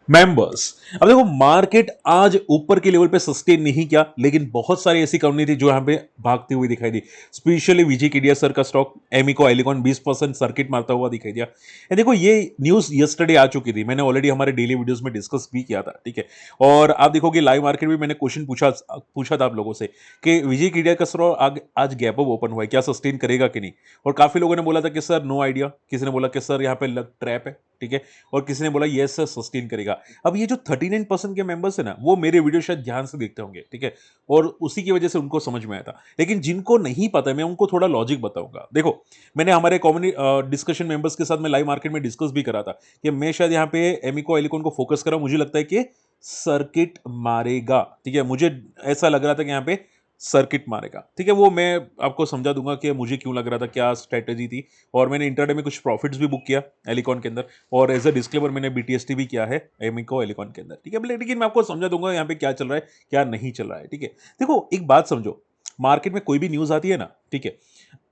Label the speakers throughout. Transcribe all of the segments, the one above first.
Speaker 1: Members. अब देखो market आज ऊपर के लेवल पे सस्टेन नहीं किया, लेकिन बहुत सारी ऐसी कंपनी थी जो यहां पे भागती हुई दिखाई दी। स्पेशली विजी केडिया सर का स्टॉक एमिको एलिकॉन 20% सर्किट मारता हुआ दिखाई दिया। देखो ये न्यूज यस्टरडे आ चुकी थी, मैंने ऑलरेडी हमारे डेली वीडियोस में डिस्कस भी किया था, ठीक है। और आप देखोगे लाइव मार्केट में मैंने क्वेश्चन पूछा था आप लोगों से कि विजी केडिया का स्टॉक आज गैप अप ओपन हुआ है, क्या सस्टेन करेगा कि नहीं। और काफी लोगों ने बोला था कि सर नो आइडिया, किसी ने बोला कि सर यहाँ पे लग ट्रैप है, ठीक है, और किसी ने बोला यस सर सस्टेन करेगा। अब ये जो 39% के मेंबर्स है ना, वो मेरे वीडियो शायद ध्यान से देखते होंगे, ठीक है, और उसी की वजह से उनको समझ में आया था। लेकिन जिनको नहीं पता मैं उनको थोड़ा लॉजिक बताऊंगा। देखो मैंने हमारे कॉमन डिस्कशन मेंबर्स के साथ में लाइव मार्केट में डिस्कस भी करा था कि मैं शायद यहाँ पे एमिको एलिकॉन को फोकस करा, मुझे लगता है कि सर्किट मारेगा, ठीक है, मुझे ऐसा लग रहा था कि यहाँ पे सर्किट मारेगा, ठीक है। वो मैं आपको समझा दूंगा कि मुझे क्यों लग रहा था, क्या स्ट्रेटेजी थी। और मैंने इंटरडे में कुछ प्रॉफिट्स भी बुक किया एलिकॉन के अंदर, और एज अ डिस्क्लेमर मैंने बीटीएसटी भी किया है एमिको एलिकॉन के अंदर, ठीक है। लेकिन मैं आपको समझा दूंगा यहाँ पे क्या चल रहा है क्या नहीं चल रहा है, ठीक है। देखो एक बात समझो, मार्केट में कोई भी न्यूज आती है ना, ठीक है,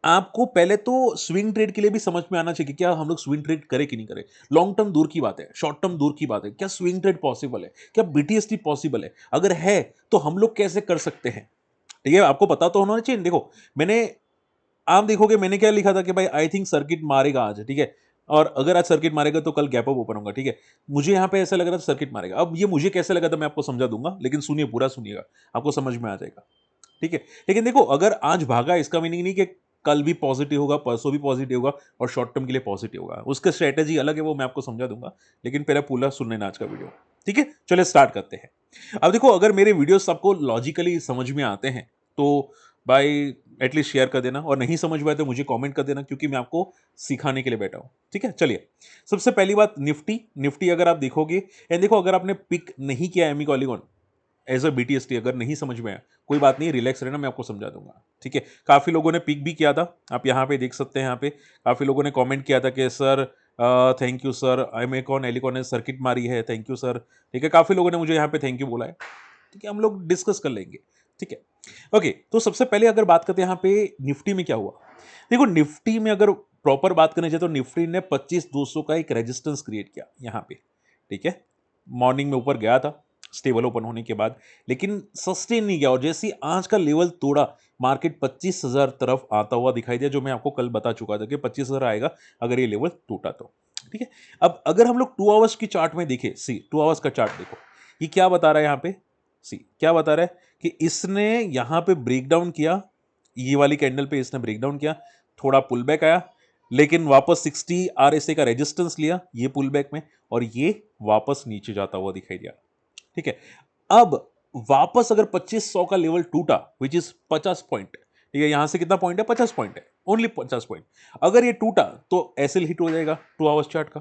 Speaker 1: आपको पहले तो स्विंग ट्रेड के लिए भी समझ में आना चाहिए कि क्या हम लोग स्विंग ट्रेड करें कि नहीं करें। लॉन्ग टर्म दूर की बात है, शॉर्ट टर्म दूर की बात है, क्या स्विंग ट्रेड पॉसिबल है, क्या बीटीएसटी पॉसिबल है, अगर है तो हम लोग कैसे कर सकते हैं, ठीक है। आपको पता तो होना चाहिए। देखो मैंने, आप देखोगे मैंने क्या लिखा था कि भाई आई थिंक सर्किट मारेगा आज, ठीक है, और अगर आज सर्किट मारेगा तो कल गैप अप ओपन होगा, ठीक है। मुझे यहां पे ऐसा लग रहा था सर्किट मारेगा। अब ये मुझे कैसे लगा था मैं आपको समझा दूंगा, लेकिन सुनिए, पूरा सुनिएगा, आपको समझ में आ जाएगा, ठीक है। लेकिन देखो अगर आज भागा इसका मीनिंग नहीं कि कल भी पॉजिटिव होगा, परसों भी पॉजिटिव होगा, और शॉर्ट टर्म के लिए पॉजिटिव होगा, उसका स्ट्रेटेजी अलग है, वो मैं आपको समझा दूंगा। लेकिन पहले पूरा सुन लेना आज का वीडियो, ठीक है। चलिए स्टार्ट करते हैं। अब देखो अगर मेरे वीडियोस आपको लॉजिकली समझ में आते हैं तो भाई एटलीस्ट शेयर कर देना, और नहीं समझ में आए तो मुझे कमेंट कर देना, क्योंकि मैं आपको सिखाने के लिए बैठा हूं, ठीक है। चलिए सबसे पहली बात, निफ्टी। निफ्टी अगर आप देखोगे, एंड देखो अगर आपने पिक नहीं किया एमी कॉलीगॉन एज अ बीटीएसटी, अगर नहीं समझ में आया कोई बात नहीं, रिलैक्स रहना, मैं आपको समझा दूंगा, ठीक है। काफी लोगों ने पिक भी किया था, आप यहाँ पे देख सकते हैं। यहाँ पे काफी लोगों ने कमेंट किया था कि सर थैंक यू सर, एमिकॉन एलिकॉन ने सर्किट मारी है, थैंक यू सर, ठीक है। काफी लोगों ने मुझे यहाँ पे थैंक यू बोला है, ठीक है, हम लोग डिस्कस कर लेंगे, ठीक है। ओके, तो सबसे पहले अगर बात करते हैं यहाँ पे निफ्टी में क्या हुआ। देखो निफ्टी में अगर प्रॉपर बात करनी चाहिए तो निफ्टी ने 25,200 का एक रेजिस्टेंस क्रिएट किया यहाँ पे, ठीक है। मॉर्निंग में ऊपर गया था स्टेबल ओपन होने के बाद, लेकिन सस्टेन नहीं गया, और जैसे ही आज का लेवल तोड़ा, मार्केट 25,000 तरफ आता हुआ दिखाई दिया, जो मैं आपको कल बता चुका था कि 25,000 आएगा अगर ये लेवल टूटा तो, ठीक है। अब अगर हम लोग 2 आवर्स की चार्ट में देखें, सी 2 आवर्स का चार्ट देखो, ये क्या बता रहा है यहाँ पे, सी क्या बता रहा है कि इसने यहां पे ब्रेक डाउन किया, ये वाली कैंडल पे इसने ब्रेक डाउन किया, थोड़ा पुल बैक आया, लेकिन वापस 60 आरएसए का रेजिस्टेंस लिया ये पुल बैक में, और ये वापस नीचे जाता हुआ दिखाई दिया, ठीक है। अब वापस अगर 2500 का लेवल टूटा, विच इज 50 पॉइंट, ठीक है, यहां से कितना पॉइंट है, 50 पॉइंट है, ओनली 50 पॉइंट। अगर ये टूटा तो एसएल हिट हो जाएगा 2 आवर्स चार्ट का,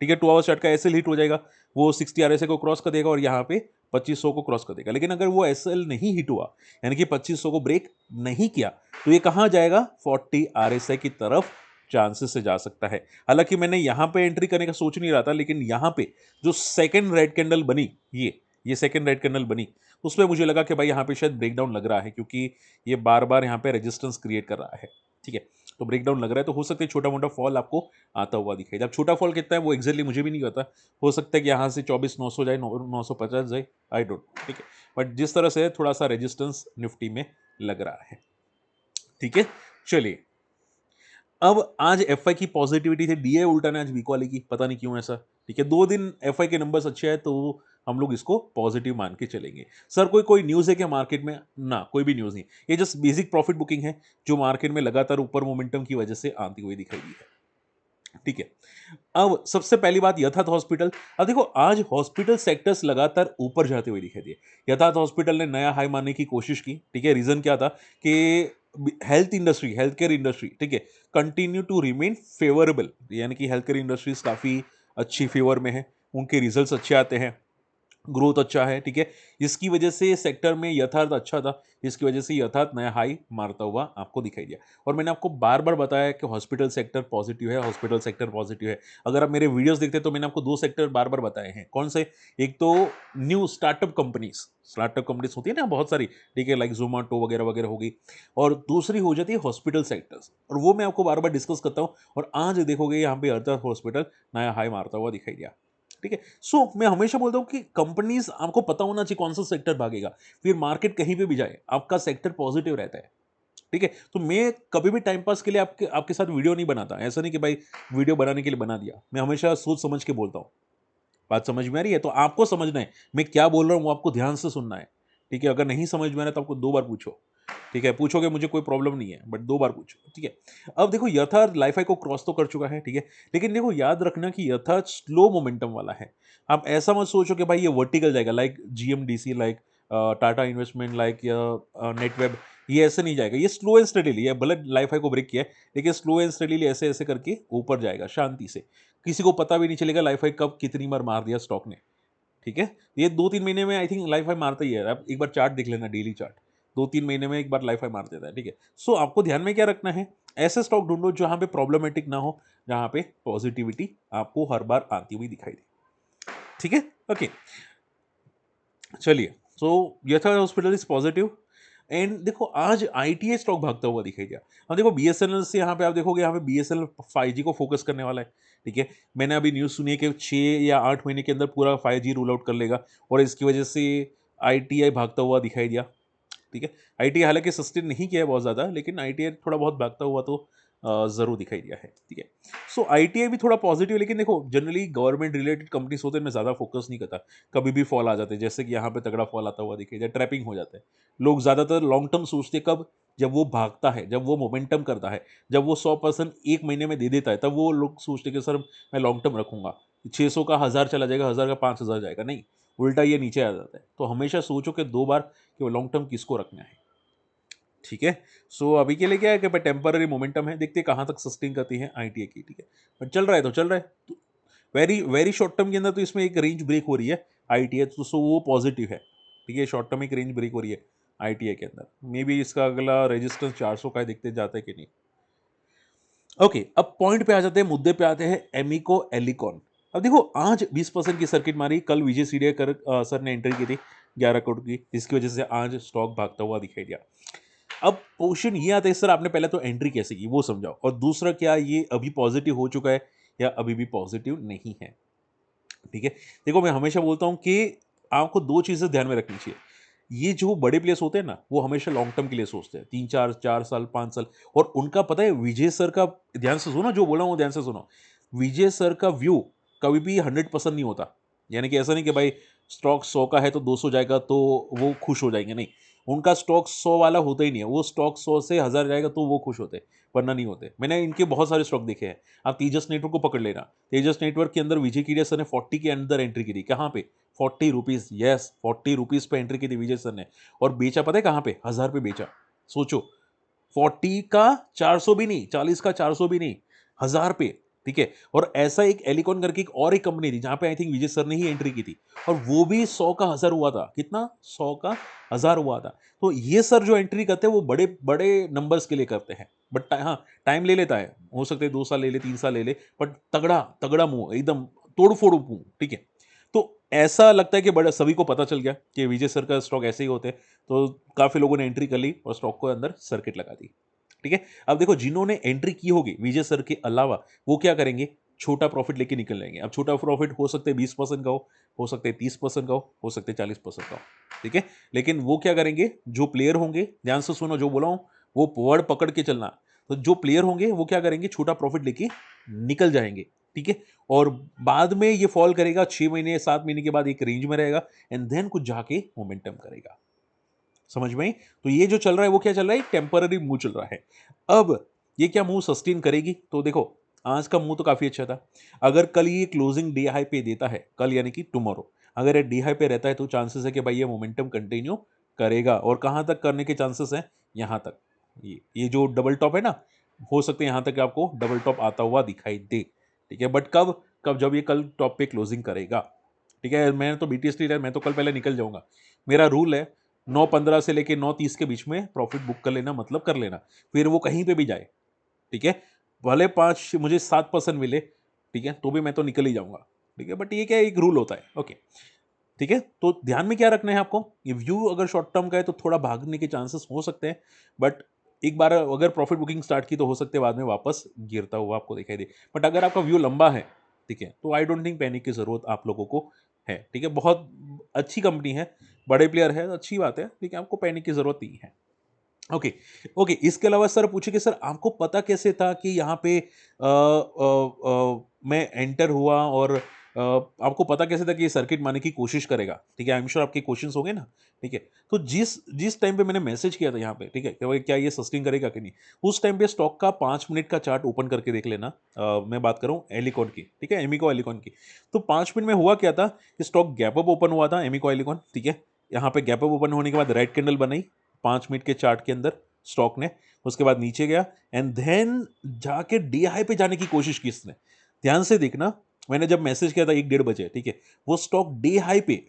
Speaker 1: ठीक है, 2 आवर्स चार्ट का एसएल हिट हो जाएगा, वो 60 आरएसए को क्रॉस कर देगा और यहाँ पे 2500 को क्रॉस कर देगा। लेकिन अगर वो एसएल नहीं हिट हुआ, यानी कि 2500 को ब्रेक नहीं किया, तो ये कहां जाएगा, 40 आरएसए की तरफ चांसेस से जा सकता है। हालांकि मैंने यहां पे एंट्री करने का सोच नहीं रहा था, लेकिन यहां पे जो सेकंड रेड कैंडल बनी, ये सेकंड रेड कैंडल बनी, उसमें मुझे लगा कि भाई यहाँ पे शायद ब्रेकडाउन लग रहा है, क्योंकि ये बार बार यहाँ पे रेजिस्टेंस क्रिएट कर रहा है, ठीक है। तो ब्रेकडाउन लग रहा है, तो हो सकता है छोटा मोटा फॉल आपको आता हुआ दिखाई दे। अब छोटा फॉल कितना है वो एक्जैक्टली मुझे भी नहीं पता, हो सकता है कि यहाँ से 24,900 जाए, 950 जाए, आई डोंट, ठीक है। बट जिस तरह से थोड़ा सा रेजिस्टेंस निफ्टी में लग रहा है, ठीक है। चलिए, अब आज एफआई की पॉजिटिविटी थी, डीए उल्टा ने आज वीक वाले की, पता नहीं क्यों ऐसा, ठीक है। 2 दिन एफआई के नंबर्स अच्छे आए तो हम लोग इसको पॉजिटिव मान के चलेंगे। सर कोई कोई न्यूज़ है क्या मार्केट में, ना कोई भी न्यूज़ नहीं, ये जस्ट बेसिक प्रॉफिट बुकिंग है जो मार्केट में लगातार ऊपर मोमेंटम की वजह से आती हुई दिखाई दी है, ठीक है। अब सबसे पहली बात, यथार्थ हॉस्पिटल। अब देखो आज हॉस्पिटल सेक्टर्स लगातार ऊपर जाते हुए दिखाई दिए। यथार्थ हॉस्पिटल ने नया हाई मारने की कोशिश की, ठीक है। रीजन क्या था कि health industry, health care industry, ठीक है, कंटिन्यू टू रिमेन फेवरेबल, यानी कि हेल्थ केयर इंडस्ट्रीज काफी अच्छी फेवर में है, उनके रिजल्ट्स अच्छे आते हैं, ग्रोथ अच्छा है, ठीक है। इसकी वजह से सेक्टर में यथार्थ अच्छा था, इसकी वजह से यथार्थ नया हाई मारता हुआ आपको दिखाई दिया। और मैंने आपको बार बार बताया कि हॉस्पिटल सेक्टर पॉजिटिव है, हॉस्पिटल सेक्टर पॉजिटिव है। अगर आप मेरे वीडियोस देखते हैं तो मैंने आपको 2 सेक्टर बार बार बताए हैं, कौन से, एक तो न्यू स्टार्टअप कंपनीज होती है ना बहुत सारी, ठीक है, लाइक जोमेटो वगैरह वगैरह होगी, और दूसरी हो जाती है हॉस्पिटल सेक्टर्स, और वो मैं आपको बार बार डिस्कस करता हूँ। और आज देखोगे यहाँ पे अर्थात हॉस्पिटल नया हाई मारता हुआ दिखाई दिया, ठीक है। सो मैं हमेशा बोलता हूं कि कंपनीज, आपको पता होना चाहिए कौन सा सेक्टर भागेगा, फिर मार्केट कहीं पे भी जाए आपका सेक्टर पॉजिटिव रहता है। ठीक है, तो मैं कभी भी टाइम पास के लिए आपके आपके साथ वीडियो नहीं बनाता, ऐसा नहीं कि भाई वीडियो बनाने के लिए बना दिया, मैं हमेशा सोच समझ के बोलता हूँ। बात समझ में आ रही है? तो आपको समझना है मैं क्या बोल रहा हूँ, वो आपको ध्यान से सुनना है। ठीक है, अगर नहीं समझ में आ रहा तो आपको 2 बार पूछो। ठीक है, पूछोगे मुझे कोई प्रॉब्लम नहीं है, बट 2 बार पूछो। ठीक है, अब देखो यथार्थ लाइफ को क्रॉस तो कर चुका है। ठीक है, लेकिन देखो याद रखना कि यथार्थ स्लो मोमेंटम वाला है। आप ऐसा मत सोचो कि भाई ये वर्टिकल जाएगा like GMDC, like Tata investment, like Netweb, ये ऐसे नहीं जाएगा। ये स्लो एंड स्टडीली है, भले लाइफ को ब्रेक किया है, लेकिन स्लो एंड स्टडीली ऐसे ऐसे करके ऊपर जाएगा शांति से। किसी को पता भी नहीं चलेगा लाइफ कब कितनी बार मार दिया स्टॉक ने। ठीक है, ये 2-3 महीने में आई थिंक लाइफ मारता ही है। आप एक बार चार्ट देख लेना, डेली चार्ट, 2-3 महीने में एक बार लाइफ मार देता है। ठीक है, सो आपको ध्यान में क्या रखना है, ऐसे स्टॉक ढूंढो जहां पे प्रॉब्लमेटिक ना हो, जहां पे पॉजिटिविटी आपको हर बार आती हुई दिखाई दे। ठीक है, ओके, चलिए। सो यथा हॉस्पिटल इज पॉजिटिव। एंड देखो आज आईटीआई स्टॉक भागता हुआ दिखाई दिया। अब देखो बीएसएनएल से यहाँ पे आप देखोगे, यहाँ पे बीएसएनएल 5G को फोकस करने वाला है। ठीक है, मैंने अभी न्यूज़ सुनी है कि 6 या 8 महीने के अंदर पूरा 5G रोल आउट कर लेगा, और इसकी वजह से आईटीआई भागता हुआ दिखाई दिया। ठीक है, आईटीआई हालांकि सस्टेन नहीं किया है बहुत ज़्यादा, लेकिन आईटीआई थोड़ा बहुत भागता हुआ तो ज़रूर दिखाई दिया है। ठीक है, सो आईटीआई भी थोड़ा पॉजिटिव, लेकिन देखो जनरली गवर्नमेंट रिलेटेड कंपनीज होते हैं, मैं ज़्यादा फोकस नहीं करता। कभी भी फॉल आ जाते हैं, जैसे कि यहाँ पे तगड़ा फॉल आता हुआ दिखाई दिया, ट्रैपिंग हो जाता है। लोग ज़्यादातर लॉन्ग टर्म सोचते कब, जब वो भागता है, जब वो मोमेंटम करता है, जब वो 100% एक महीने में दे देता है, तब वो लोग सोचते कि सर मैं लॉन्ग टर्म रखूंगा, 600 का 1000 चला जाएगा, 1000 का 5000 जाएगा। नहीं, उल्टा ये नीचे आ जाता है। तो हमेशा सोचो कि 2 बार कि वो लॉन्ग टर्म किसको रखना है। ठीक है, सो अभी के लिए क्या है कि टेम्पररी मोमेंटम है, देखते हैं कहाँ तक सस्टेन करती है आईटीआई की। ठीक है, बट चल रहा है तो चल रहा है, तो वेरी वेरी शॉर्ट टर्म के अंदर तो इसमें एक रेंज ब्रेक हो रही है आईटीआई, तो सो वो पॉजिटिव है। ठीक है, शॉर्ट टर्म एक रेंज ब्रेक हो रही है आईटीआई के अंदर। मे बी इसका अगला रेजिस्टेंस 400 का है, देखते जाता है कि नहीं। ओके, अब पॉइंट पे आ जाते हैं, मुद्दे पे आते हैं, एमिको एलिकॉन। अब देखो आज 20% की सर्किट मारी, कल विजय सीडिया सर ने एंट्री की थी 11 करोड़ की, जिसकी वजह से आज स्टॉक भागता हुआ दिखाई दिया। अब क्वेश्चन ये आता है सर आपने पहले तो एंट्री कैसे की वो समझाओ, और दूसरा क्या ये अभी पॉजिटिव हो चुका है या अभी भी पॉजिटिव नहीं है। ठीक है, देखो मैं हमेशा बोलता हूं कि आपको 2 चीजें ध्यान में रखनी चाहिए। ये जो बड़े प्लेयर्स होते हैं ना, वो हमेशा लॉन्ग टर्म के लिए सोचते हैं, 3 4 4 साल 5 साल। और उनका पता है, विजय सर का ध्यान से सुनो, जो बोला हूं ध्यान से सुनो। विजय सर का व्यू कभी भी 100% नहीं होता। यानी कि ऐसा नहीं कि भाई स्टॉक 100 का है तो 200 जाएगा तो वो खुश हो जाएंगे, नहीं। उनका स्टॉक 100 वाला होता ही नहीं है, वो स्टॉक 100 से 1000 जाएगा तो वो खुश होते हैं, वरना नहीं होते। मैंने इनके बहुत सारे स्टॉक देखे हैं। आप तेजस नेटवर्क को पकड़ लेना, तेजस नेटवर्क के अंदर विजय कीडिया सर ने 40 के अंदर एंट्री की थी। कहाँ पे? 40 रुपीज, यस 40 रुपीज पे एंट्री की थी विजय सर ने, और बेचा पता है कहाँ पे? 1000 पे बेचा। सोचो, 40 का 400 भी नहीं, 40 का 400 भी नहीं, 1000 पे। ठीक है, और ऐसा एक एलिकॉन करके एक और एक कंपनी थी जहां पे आई थिंक विजय सर ने ही एंट्री की थी, और वो भी 100 का 1000 हुआ था। कितना? 100 का 1000 हुआ था। तो ये सर जो एंट्री करते हैं वो बड़े बड़े नंबर्स के लिए करते हैं, बट हाँ टाइम ले लेता है, हो सकता है 2 साल ले ले, 3 साल ले ले, बट तगड़ा तगड़ा मुंह, एकदम तोड़ फोड़ मुंह। ठीक है, तो ऐसा लगता है कि बड़ा सभी को पता चल गया कि विजय सर का स्टॉक ऐसे ही होते हैं, तो काफी लोगों ने एंट्री कर ली और स्टॉक को अंदर सर्किट लगा दी। ठीक है, अब देखो जिन्होंने एंट्री की होगी विजय सर के अलावा, वो क्या करेंगे? छोटा प्रॉफिट लेके निकल जाएंगे। अब छोटा प्रॉफिट हो सकते हैं 20% का हो सकते हैं 30% का हो सकते हैं 40% का हो। ठीक है, लेकिन वो क्या करेंगे? जो प्लेयर होंगे, ध्यान से सुनो जो बोला हूं, वो वर्ड पकड़ के चलना। तो जो प्लेयर होंगे वो क्या करेंगे? छोटा प्रॉफिट लेके निकल जाएंगे। ठीक है, और बाद में ये फॉल करेगा, 6 महीने 7 महीने के बाद एक रेंज में रहेगा, एंड देन कुछ जाके मोमेंटम करेगा। समझ में आई? तो ये जो चल रहा है वो क्या चल रहा है? टेम्पररी मूव चल रहा है। अब ये क्या मूव सस्टेन करेगी? तो देखो आज का मूव तो काफी अच्छा था। अगर कल ये क्लोजिंग डी हाई पे देता है, कल यानी कि टुमारो, अगर ये डी हाई पे रहता है तो चांसेस है कि भाई ये मोमेंटम कंटिन्यू करेगा। और कहां तक करने के चांसेस हैं? यहां तक। ये जो डबल टॉप है ना, हो सकता है यहां तक आपको डबल टॉप आता हुआ दिखाई दे। ठीक है, बट कब? कब? जब ये कल टॉप पे क्लोजिंग करेगा। ठीक है, मैं तो बीटीएस लीडर, मैं तो कल पहले निकल जाऊंगा। मेरा रूल है 9:15 से लेके 9:30 के बीच में प्रॉफिट बुक कर लेना, मतलब कर लेना, फिर वो कहीं पे भी जाए। ठीक है, भले 5 मुझे 7% मिले, ठीक है, तो भी मैं तो निकल ही जाऊंगा। ठीक है, बट ये क्या एक रूल होता है। ओके, ठीक है, तो ध्यान में क्या रखना है आपको? ये व्यू अगर शॉर्ट टर्म का है तो थोड़ा भागने के चांसेस हो सकते हैं, बट एक बार अगर प्रॉफिट बुकिंग स्टार्ट की तो हो सकते हैं बाद में वापस गिरता हुआ आपको दिखाई दे। बट अगर आपका व्यू लंबा है, ठीक है। तो आई डोंट थिंक पैनिक की ज़रूरत आप लोगों को है, ठीक है। बहुत अच्छी कंपनी है, बड़े प्लेयर है, अच्छी बात है, ठीक है, आपको पैनिक की ज़रूरत नहीं है। ओके, ओके, इसके अलावा सर पूछे कि सर आपको पता कैसे था कि यहाँ पे मैं एंटर हुआ और आपको पता कैसे था कि ये सर्किट मारने की कोशिश करेगा? ठीक है, आई एम श्योर आपके क्वेश्चंस होंगे ना? ठीक है, तो जिस जिस टाइम पे मैंने मैसेज किया था यहाँ पे, ठीक है, कि भाई क्या ये सस्टेन करेगा कि नहीं? उस टाइम पे स्टॉक का 5 मिनट का चार्ट ओपन करके देख लेना। मैं बात कर रहा हूँ एलिकॉन की, ठीक है, एमिको एलिकॉन की। तो 5 मिनट में हुआ क्या था कि स्टॉक गैप अप ओपन हुआ था एमिको एलिकॉन, ठीक है? यहाँ पे गैप अप ओपन होने के बाद रेड कैंडल बनाई 5 मिनट के चार्ट के अंदर स्टॉक ने, उसके बाद नीचे गया एंड देन जाके डी हाई पे जाने की कोशिश की इसने। ध्यान से देखना, मैंने जब मैसेज किया था 1 डेढ़ बजे, ठीक है, वो स्टॉक डी हाई पे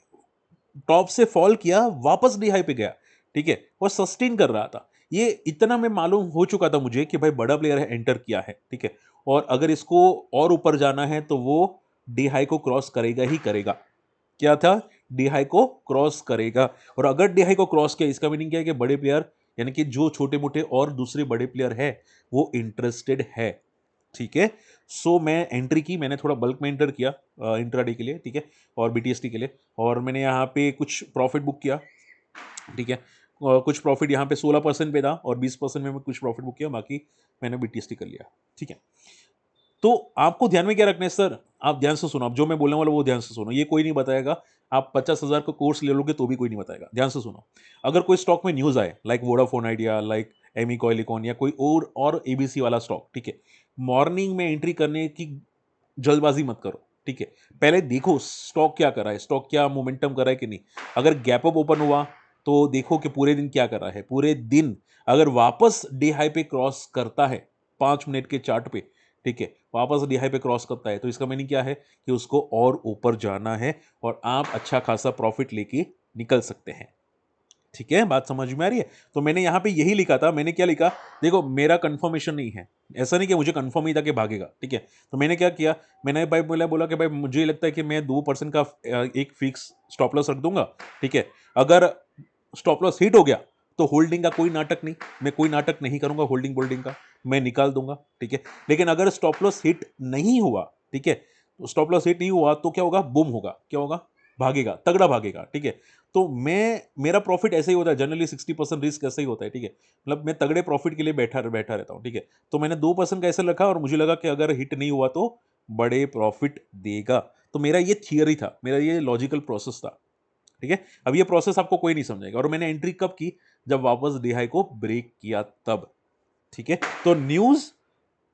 Speaker 1: टॉप से फॉल किया, वापस डी हाई पे गया, ठीक है, और सस्टेन कर रहा था। ये इतना में मालूम हो चुका था मुझे कि भाई बड़ा प्लेयर है, एंटर किया है, ठीक है, और अगर इसको और ऊपर जाना है तो वो डी हाई को क्रॉस करेगा ही करेगा। क्या था? डी हाई को क्रॉस करेगा, और अगर डी हाई को क्रॉस किया, इसका मीनिंग क्या है कि बड़े प्लेयर यानी कि जो छोटे मोटे और दूसरे बड़े प्लेयर है वो इंटरेस्टेड है, ठीक है। सो मैं एंट्री की, मैंने थोड़ा बल्क में एंटर किया इंट्राडे के लिए, ठीक है, और बीटीएसटी के लिए, और मैंने यहाँ पे कुछ प्रॉफिट बुक किया, ठीक है, और कुछ प्रॉफिट यहाँ पे 16% पे था और 20% में मैं कुछ प्रॉफिट बुक किया, बाकी मैंने बीटीएसटी कर लिया, ठीक है। तो आपको ध्यान में क्या रखना है सर? आप ध्यान से सुनो, अब जो मैं बोलने वाला वो ध्यान से सुनो, ये कोई नहीं बताएगा। आप 50,000 का कोर्स ले लोगे तो भी कोई नहीं बताएगा, ध्यान से सुनो। अगर कोई स्टॉक में न्यूज़ आए, लाइक वोडाफोन आइडिया, लाइक एमिको एलिकॉन या कोई और एबीसी वाला स्टॉक, ठीक है, मॉर्निंग में एंट्री करने की जल्दबाजी मत करो, ठीक है। पहले देखो स्टॉक क्या कर रहा है, स्टॉक क्या मोमेंटम कर रहा है कि नहीं। अगर गैप अप ओपन हुआ तो देखो कि पूरे दिन क्या कर रहा है, पूरे दिन अगर वापस डी हाई पे क्रॉस करता है 5 मिनट के चार्ट पे, ठीक है, वापस डी हाई पे क्रॉस करता है, तो इसका मीनिंग क्या है कि उसको और ऊपर जाना है और आप अच्छा खासा प्रॉफिट लेके निकल सकते हैं, ठीक है। बात समझ में आ रही है? तो मैंने यहाँ पे यही लिखा था। मैंने क्या लिखा, देखो मेरा कंफर्मेशन नहीं है, ऐसा नहीं कि मुझे कंफर्म ही था कि भागेगा, ठीक है। तो मैंने क्या किया, मैंने भाई बोला कि भाई मुझे लगता है कि मैं 2% का एक फिक्स स्टॉप लॉस रख दूंगा, ठीक है। अगर स्टॉप लॉस हिट हो गया तो होल्डिंग का कोई नाटक नहीं, मैं कोई नाटक नहीं करूंगा होल्डिंग बोल्डिंग का, मैं निकाल दूंगा, ठीक है। लेकिन अगर स्टॉप लॉस हिट नहीं हुआ, ठीक है, तो स्टॉप लॉस हिट नहीं हुआ तो क्या होगा, बूम होगा, क्या होगा, भागेगा, तगड़ा भागेगा, ठीक है। तो मैं मेरा प्रॉफिट ऐसे ही होता है जनरली, 60% रिस्क ऐसे ही होता है, ठीक है। मतलब मैं तगड़े प्रॉफिट के लिए बैठा बैठा रहता हूँ, ठीक है। तो मैंने 2% का ऐसे रखा और मुझे लगा कि अगर हिट नहीं हुआ तो बड़े प्रॉफिट देगा। तो मेरा ये थियरी था, मेरा ये लॉजिकल प्रोसेस था, ठीक है। अब ये प्रोसेस आपको कोई नहीं समझेगा, और मैंने एंट्री कब की, जब वापस डी हाई को ब्रेक किया तब, ठीक है। तो न्यूज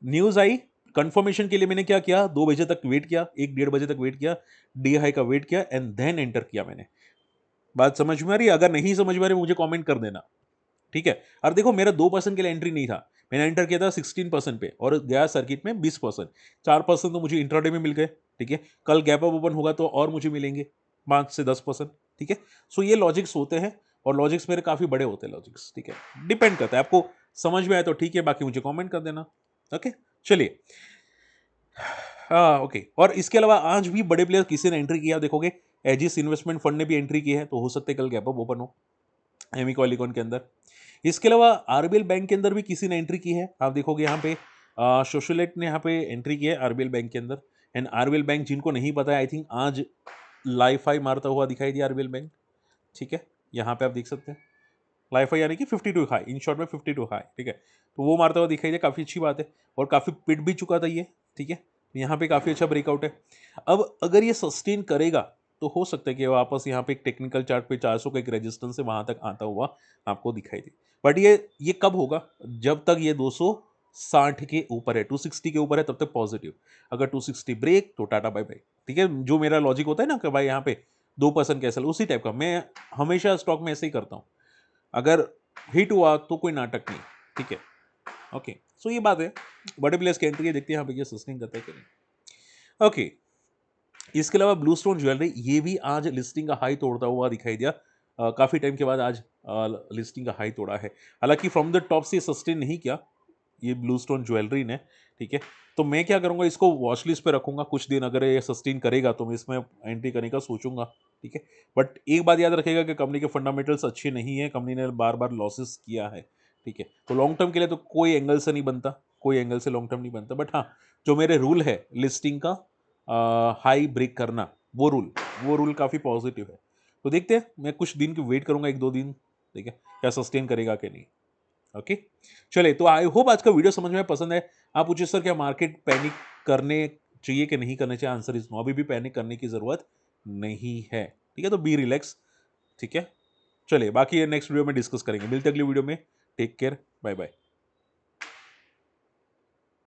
Speaker 1: न्यूज आई, कंफर्मेशन के लिए मैंने क्या किया, 2 बजे तक वेट किया, 1 डेढ़ बजे तक वेट किया, डी हाई का वेट किया एंड देन एंटर किया मैंने। बात समझ में आ रही है? अगर नहीं समझ में आ रही मुझे कमेंट कर देना, ठीक है। और देखो मेरा 2% के लिए एंट्री नहीं था, मैंने एंटर किया था 16% पे और गया सर्किट में 20%। 4% तो मुझे इंट्राडे में मिल गए, ठीक है। कल गैप अप ओपन होगा तो और मुझे मिलेंगे 5 से 10%, ठीक है। सो ये लॉजिक्स होते हैं, और लॉजिक्स मेरे काफ़ी बड़े होते हैं लॉजिक्स, ठीक है। डिपेंड करता है, आपको समझ में आए तो ठीक है, बाकी मुझे कमेंट कर देना, ओके। चलिए, हाँ ओके। और इसके अलावा आज भी बड़े प्लेयर किसी ने एंट्री किया, देखोगे एजिस इन्वेस्टमेंट फंड ने भी एंट्री की है, तो हो सकता है कल गैप अप ओपन हो एमिको एलिकॉन के अंदर। इसके अलावा आरबीएल बैंक के अंदर भी किसी ने एंट्री की है, आप देखोगे यहाँ पे सोशलेट ने यहाँ पे एंट्री की है आरबीएल बैंक के अंदर। एंड आरबीएल बैंक जिनको नहीं पता है, आई थिंक आज लाइफाई मारता हुआ दिखाई दिया आरबीएल बैंक, ठीक है। यहाँ पे आप देख सकते हैं लाइफाई यानी कि 52 हाई, इन शॉर्ट में 52 हाई, ठीक है। तो वो मारता हुआ दिखाई दिया, काफ़ी अच्छी बात है, और काफ़ी पिट भी चुका था ये, ठीक है। यहाँ पे काफ़ी अच्छा ब्रेकआउट है। अब अगर ये सस्टेन करेगा तो हो सकता है कि वापस यहाँ पे एक टेक्निकल चार्ट पे 400 का एक रेजिस्टेंस है, वहां तक आता हुआ आपको दिखाई दे। बट ये कब होगा, जब तक ये 260 के ऊपर है, 260 के ऊपर है, तब तक पॉजिटिव। अगर 260 ब्रेक तो टाटा बाय बाय, ठीक है। जो मेरा लॉजिक होता है ना कि भाई यहाँ पे 2% कैसल, उसी टाइप का मैं हमेशा स्टॉक में ऐसे ही करता हूँ। अगर हिट हुआ तो कोई नाटक नहीं, ठीक है, ओके। सो ये बात है, बड़े प्लेयर्स की एंट्री है, देखते हैं यहाँ पे ये सस्टेन करता है कि नहीं, ओके। इसके अलावा ब्लू स्टोन ज्वेलरी, ये भी आज लिस्टिंग का हाई तोड़ता हुआ दिखाई दिया, काफ़ी टाइम के बाद आज लिस्टिंग का हाई तोड़ा है। हालांकि फ्रॉम द टॉप से सस्टेन नहीं किया ये ब्लू स्टोन ज्वेलरी ने, ठीक है। तो मैं क्या करूंगा, इसको वॉच लिस्ट पे रखूंगा कुछ दिन, अगर ये सस्टेन करेगा तो मैं इसमें एंट्री करने का सोचूंगा, ठीक है। बट एक बात याद रखेगा कि कंपनी के फंडामेंटल्स अच्छे नहीं है, कंपनी ने बार बार लॉसेस किया है, ठीक है। तो लॉन्ग टर्म के लिए तो कोई एंगल से नहीं बनता, कोई एंगल से लॉन्ग टर्म नहीं बनता। बट हाँ, जो मेरे रूल है लिस्टिंग का, हाई ब्रेक करना, वो रूल काफ़ी पॉजिटिव है। तो देखते हैं, मैं कुछ दिन की वेट करूंगा, 1-2 दिन, ठीक है, क्या सस्टेन करेगा कि नहीं। ओके, चलिए, तो आई होप आज का वीडियो समझ में पसंद है। आप पूछिए सर क्या मार्केट पैनिक करने चाहिए कि नहीं करना चाहिए, आंसर इज नो, अभी भी पैनिक करने की जरूरत नहीं है, ठीक है, तो बी रिलैक्स, ठीक है। चलिए, बाकी ये नेक्स्ट वीडियो में डिस्कस करेंगे, मिलते हैं अगली वीडियो में, टेक केयर, बाय बाय।